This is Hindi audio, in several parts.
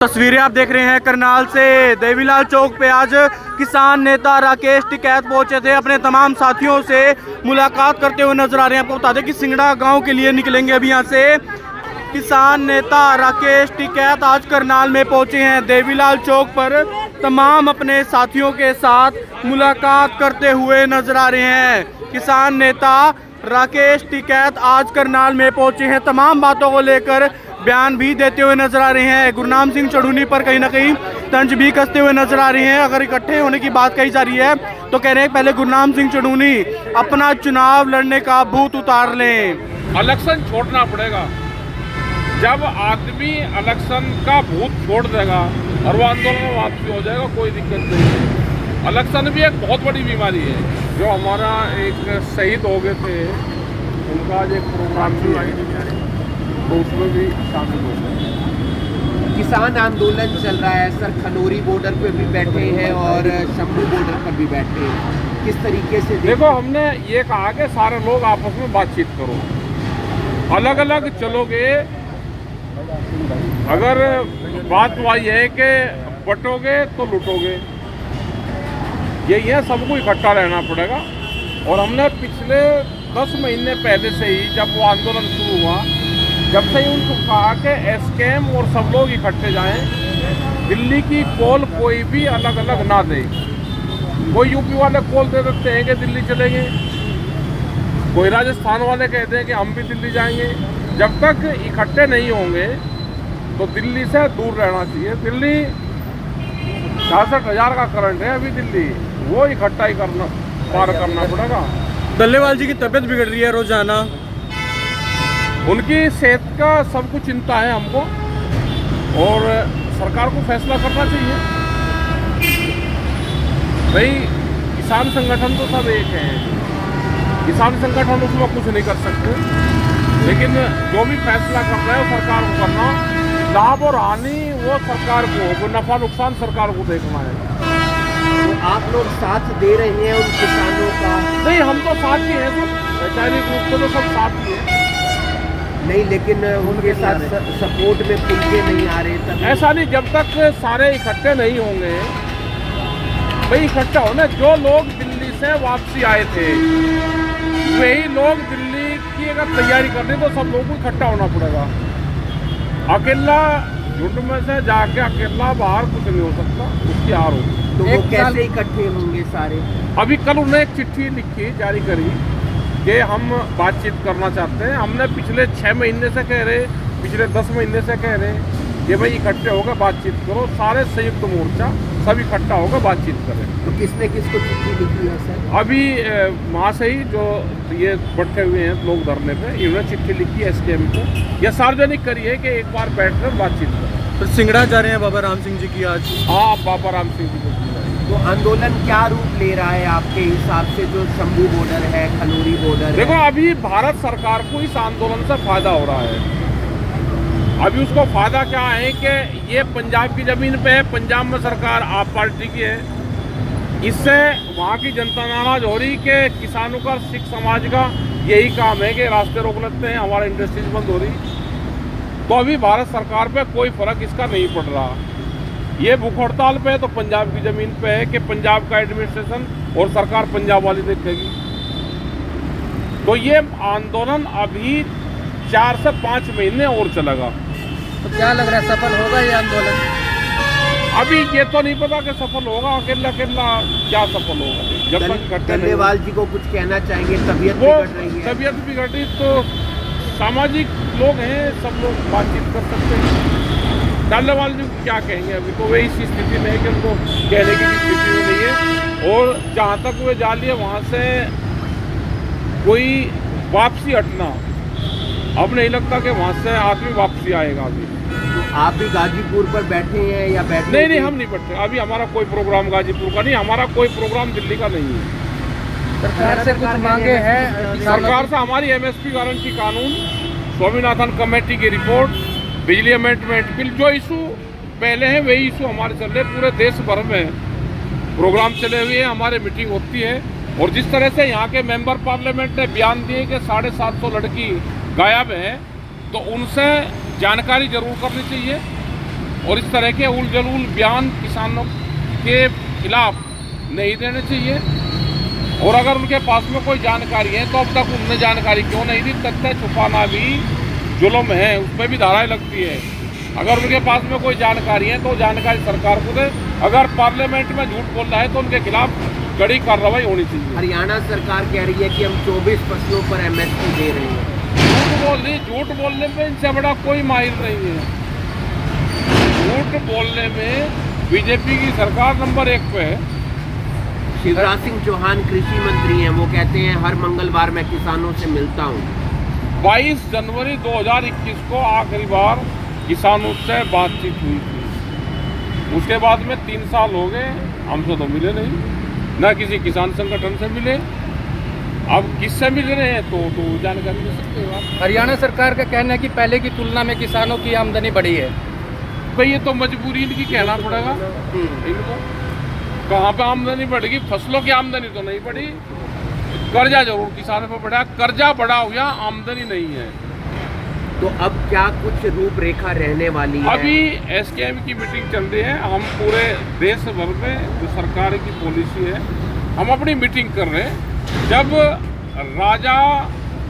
तस्वीरें आप देख रहे हैं करनाल से देवीलाल चौक पे आज किसान नेता राकेश टिकैत पहुंचे थे। अपने तमाम साथियों से मुलाकात करते हुए नजर आ रहे हैं। आपको बता दें कि सिंगड़ा गांव के लिए निकलेंगे अभी यहाँ से। किसान नेता राकेश टिकैत आज करनाल में पहुंचे हैं। देवीलाल चौक पर तमाम अपने साथियों के साथ मुलाकात करते हुए नजर आ रहे हैं। किसान नेता राकेश टिकैत आज करनाल में पहुंचे हैं। तमाम बातों को लेकर बयान भी देते हुए नजर आ रहे हैं। गुरनाम सिंह चढ़ूनी पर कहीं ना कहीं तंज भी कसते हुए नजर आ रहे हैं। अगर इकट्ठे होने की बात कही जा रही है तो कह रहे हैं पहले गुरनाम सिंह चढ़ूनी अपना चुनाव लड़ने का भूत उतार लें। इलेक्शन छोड़ना पड़ेगा। जब आदमी इलेक्शन का भूत छोड़ देगा और वो आंदोलन में वापसी हो जाएगा, कोई दिक्कत नहीं है। इलेक्शन भी एक बहुत बड़ी बीमारी है। जो हमारा एक शहीद हो गए थे, उनका आज एक प्रोग्राम भी है, तो उसमें भी शामिल हो गए। किसान आंदोलन चल रहा है सर, खनौरी बॉर्डर पे भी बैठे हैं और शंभू बॉर्डर पर भी बैठे हैं। किस तरीके से देखो, हमने ये कहा कि सारे लोग आपस में बातचीत करो। अलग अलग चलोगे, अगर बात वही है कि बटोगे तो लूटोगे। यही है, सबको इकट्ठा रहना पड़ेगा। और हमने पिछले 10 महीने पहले से ही, जब वो आंदोलन शुरू हुआ, जब से ही उनको कहा कि एसकेएम और सब लोग इकट्ठे जाएं, दिल्ली की कॉल कोई भी अलग अलग ना दे। कोई यूपी वाले कॉल दे देते हैं कि दिल्ली चलेंगे, कोई राजस्थान वाले कहते हैं कि हम भी दिल्ली जाएंगे। जब तक इकट्ठे नहीं होंगे तो दिल्ली से दूर रहना चाहिए। दिल्ली 66,000 का करंट है अभी दिल्ली, वो इकट्ठा ही करना पार करना पड़ेगा। डल्लेवाल जी की तबीयत बिगड़ रही है रोजाना। उनकी सेहत का सब कुछ चिंता है हमको, और सरकार को फैसला करना चाहिए। भाई, किसान संगठन तो सब एक है, किसान संगठन उसमें कुछ नहीं कर सकते। लेकिन जो भी फैसला कर रहा है वो सरकार को करना। लाभ और हानि वो सरकार को, नफा नुकसान सरकार को देखना है। तो आप लोग साथ दे रहे हैं उन किसानों का? नहीं, हम तो साथ ही हैं, सब वैचारिक रूप से तो सब साथ ही हैं। नहीं, लेकिन उनके साथ सपोर्ट में पुलके नहीं आ रहे तब। ऐसा नहीं, जब तक सारे इकट्ठे नहीं होंगे। भाई, इकट्ठा होना, जो लोग दिल्ली से वापसी आए थे वही लोग दिल्ली की अगर तैयारी करनी तो सब लोगों को इकट्ठा होना पड़ेगा। अकेला झुंड में से जाके अकेला बाहर कुछ नहीं हो सकता, उसकी हार होगी। तो वो कैसे इकट्ठे होंगे सारे? अभी कल उन्होंने एक चिट्ठी लिखी, जारी करी कि हम बातचीत करना चाहते हैं। हमने पिछले 6 महीने से कह रहे, पिछले 10 महीने से कह रहे कि भाई इकट्ठे होकर बातचीत करो। सारे संयुक्त मोर्चा सब इकट्ठा होकर बातचीत करें। तो किसने किसको चिट्ठी लिखी है सर? अभी वहाँ से ही जो ये बैठे हुए हैं लोग धरने पे, इन्होंने चिट्ठी लिखी है एसकेएम को। यह सार्वजनिक करी है कि एक बार बैठकर बातचीत करें। तो सिंगड़ा जा रहे हैं बाबा राम सिंह जी की आज। हाँ, बाबा राम सिंह जी को। तो आंदोलन क्या रूप ले रहा है आपके हिसाब से? जो शंभू बॉर्डर है, खनौरी बॉर्डर देखो, है। अभी भारत सरकार को इस आंदोलन से फायदा हो रहा है। अभी उसको फायदा क्या है कि ये पंजाब की जमीन पे है, पंजाब में सरकार आप पार्टी की है। इससे वहाँ की जनता नाराज हो रही कि किसानों का, सिख समाज का यही काम है कि रास्ते रोक लेते हैं, हमारी इंडस्ट्रीज बंद हो रही। तो अभी भारत सरकार पे कोई फर्क इसका नहीं पड़ रहा। ये भूख हड़ताल पे है तो पंजाब की जमीन पे है कि पंजाब का एडमिनिस्ट्रेशन और सरकार पंजाब वाली देखेगी। तो ये आंदोलन अभी 4 से 5 महीने और चलेगा। तो क्या लग रहा है, सफल होगा ये आंदोलन? अभी ये तो नहीं पता कि सफल होगा। अकेला अकेला क्या सफल होगा जब तक इकट्ठे नहीं। डल्लेवाल जी को कुछ कहना चाहेंगे? तबीयत वो बिगड़ रही है। तबीयत बिगड़ी तो सामाजिक लोग हैं, सब लोग बातचीत कर सकते हैं। डल्लेवाल जी क्या कहेंगे? अभी तो वे इसी स्थिति में है कि उनको कहने की स्थिति में नहीं है। और जहाँ तक वे जा लिए वहाँ से कोई वापसी हटना अब नहीं लगता कि वहाँ से आदमी वापसी आएगा। अभी तो आप भी गाजीपुर पर बैठे हैं या बैठे? नहीं, हम नहीं बैठे। अभी हमारा कोई प्रोग्राम गाजीपुर का नहीं, हमारा कोई प्रोग्राम दिल्ली का नहीं है। सरकार से कुछ मांगे हैं? सरकार से हमारी एमएसपी गारंटी कानून, स्वामीनाथन कमेटी की रिपोर्ट, बिजली अमेंडमेंट बिल, जो इशू पहले हैं वही इशू हमारे चल रहे। पूरे देश भर में प्रोग्राम चले हुए हैं, हमारे मीटिंग होती है। और जिस तरह से यहाँ के मेंबर पार्लियामेंट ने बयान दिए कि 750 लड़की गायब है, तो उनसे जानकारी जरूर करनी चाहिए और इस तरह के उल जलूल बयान किसानों के खिलाफ नहीं देने चाहिए। और अगर उनके पास में कोई जानकारी है तो अब तक उनने जानकारी क्यों नहीं दी? तथ्य छुपाना भी जुल्म है, उस पर भी धाराएं लगती है। अगर उनके पास में कोई जानकारी है तो जानकारी सरकार को दे। अगर पार्लियामेंट में झूठ बोल रहा है तो उनके खिलाफ कड़ी कार्रवाई होनी चाहिए। हरियाणा सरकार कह रही है कि हम 24 फसलों पर MSP दे रहे हैं। झूठ बोलने में इनसे बड़ा कोई माहिर नहीं है। झूठ बोलने में बीजेपी की सरकार नंबर 1 पे है। शिवराज सिंह चौहान कृषि मंत्री हैं, वो कहते हैं हर मंगलवार मैं किसानों से मिलता हूँ। 22 जनवरी 2021 को आखिरी बार किसानों से बातचीत हुई थी। उसके बाद में 3 साल हो गए, हमसे तो मिले नहीं, ना किसी किसान संगठन से मिले। अब किससे मिल रहे हैं तो जानकारी दे सकते हो आप। हरियाणा सरकार का कहना है कि पहले की तुलना में किसानों की आमदनी बढ़ी है। भाई ये तो मजबूरी इनकी कहना पड़ेगा इनको। कहाँ पे आमदनी बढ़ेगी? फसलों की आमदनी तो नहीं बढ़ी, कर्जा जरूर किसानों पर बढ़ा। कर्जा बढ़ा हुआ, आमदनी नहीं है। तो अब क्या कुछ रूपरेखा रहने वाली है? अभी SKM की मीटिंग चल रही है। हम पूरे देश भर में जो सरकार की पॉलिसी है हम अपनी मीटिंग कर रहे हैं। जब राजा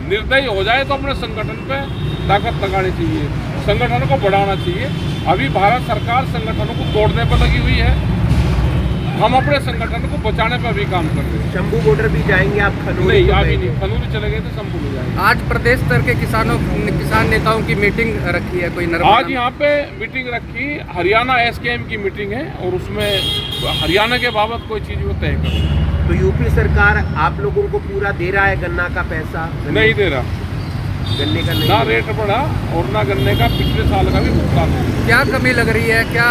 निर्दयी हो जाए तो अपने संगठन पे ताकत लगानी चाहिए, संगठन को बढ़ाना चाहिए। अभी भारत सरकार संगठनों को तोड़ने पर लगी हुई है, हम अपने संगठन को बचाने पर भी काम कर रहे हैं। शंभू बॉर्डर भी जाएंगे आप? खनौरी नहीं, तो अभी गए नहीं, खनौरी चले गए थे, शंभू में जाएंगे। आज प्रदेश स्तर के किसान नेताओं की मीटिंग रखी है कोई आज यहाँ पे मीटिंग रखी, हरियाणा SKM की मीटिंग है और उसमें हरियाणा के बाबत कोई चीज वो तय कर। तो यूपी सरकार आप लोगों को पूरा दे रहा है गन्ना का पैसा? नहीं दे रहा, गन्ने का नहीं, ना रेट बढ़ा और ना गन्ने का पिछले साल का भी भुगतान। क्या कमी लग रही है, क्या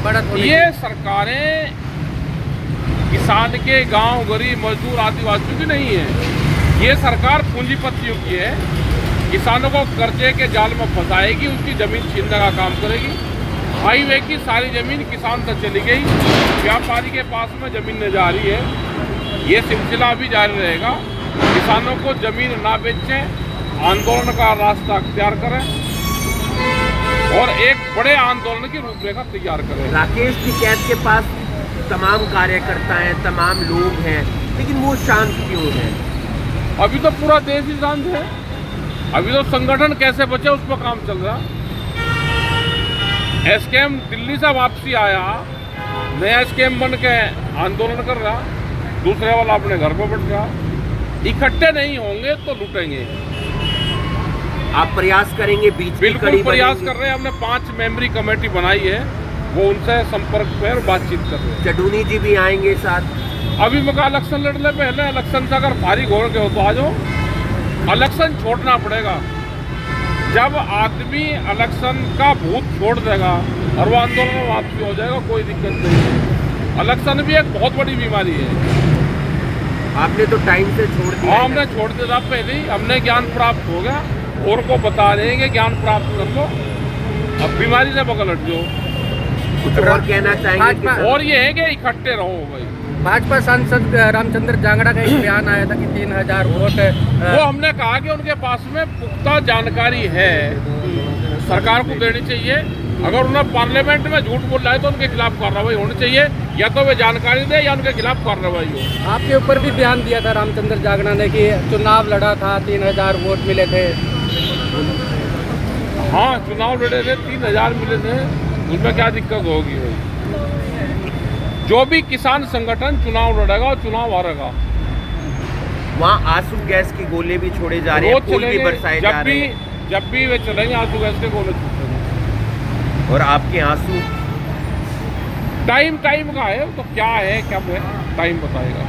बढ़त हो रही है? ये सरकारें किसान के, गांव, गरीब, मजदूर, आदिवासियों की नहीं है। ये सरकार पूंजीपतियों की है। किसानों को कर्जे के जाल में फंसाएगी, उसकी जमीन छीनने का काम करेगी। हाईवे की सारी जमीन किसान तक चली गई, व्यापारी के पास में जमीन जा रही है। ये सिलसिला भी जारी रहेगा। किसानों को जमीन ना बेचें, आंदोलन का रास्ता अख्तियार करें और एक बड़े आंदोलन की रूपरेखा तैयार करें। राकेश टिकैत के पास तमाम कार्यकर्ता हैं, तमाम लोग हैं, लेकिन वो शांत क्यों है? अभी तो पूरा देश ही शांत है। अभी तो संगठन कैसे बचे उस पर काम चल रहा। SKM दिल्ली से वापसी आया, नया SKM बन के आंदोलन कर रहा, दूसरे वाला अपने घर पर बैठ रहा। इकट्ठे नहीं होंगे तो लूटेंगे। आप प्रयास करेंगे बीच की बिल्कुल कड़ी प्रयास बनेगी? कर रहे हैं। हमने 5 मेंबरी कमेटी बनाई है, वो उनसे संपर्क पे और बातचीत कर रहे हैं। चडूनी जी भी आएंगे साथ? अभी मैं कहा इलेक्शन लड़ने पहले, इलेक्शन से अगर भारी घोर के हो तो आ जाओ। इलेक्शन छोड़ना पड़ेगा। जब आदमी इलेक्शन का भूत छोड़ देगा और वो आंदोलन में वापसी हो जाएगा, कोई दिक्कत नहीं है। इलेक्शन भी एक बहुत बड़ी बीमारी है। आपने तो टाइम से छोड़ दिया। हमने छोड़ दिया पहले ही, हमने ज्ञान प्राप्त हो गया और को बता रहे कि ज्ञान प्राप्त कर लो, अब बीमारी से बगल हट जाओ। कुछ और कहना चाहेंगे? और ये है कि इकट्ठे रहो भाई। भाजपा सांसद रामचंद्र जांगड़ा का एक बयान आया था कि 3000 वोट वो हमने कहा कि उनके पास में पुख्ता जानकारी है, सरकार को देनी चाहिए। अगर उन्हें पार्लियामेंट में झूठ बोल रहा है तो उनके खिलाफ कार्रवाई होनी चाहिए, या तो वे जानकारी दे या उनके खिलाफ कार्रवाई हो। आपके ऊपर भी बयान दिया था रामचंद्र जांगड़ा ने कि चुनाव लड़ा था, 3000 वोट मिले थे। हाँ, चुनाव लड़े थे, 3000 मिले थे, उसमें क्या दिक्कत होगी भाई? जो भी किसान संगठन चुनाव लड़ेगा और चुनाव हारेगा। वहाँ आंसू गैस के गोले भी छोड़े जा रहे हैं, फूल भी बरसाए जा रहे हैं। जब भी वे चलेंगे आंसू गैस के गोले छूटेंगे। और आपके आंसू टाइम का है, तो क्या है क्या है टाइम बताएगा।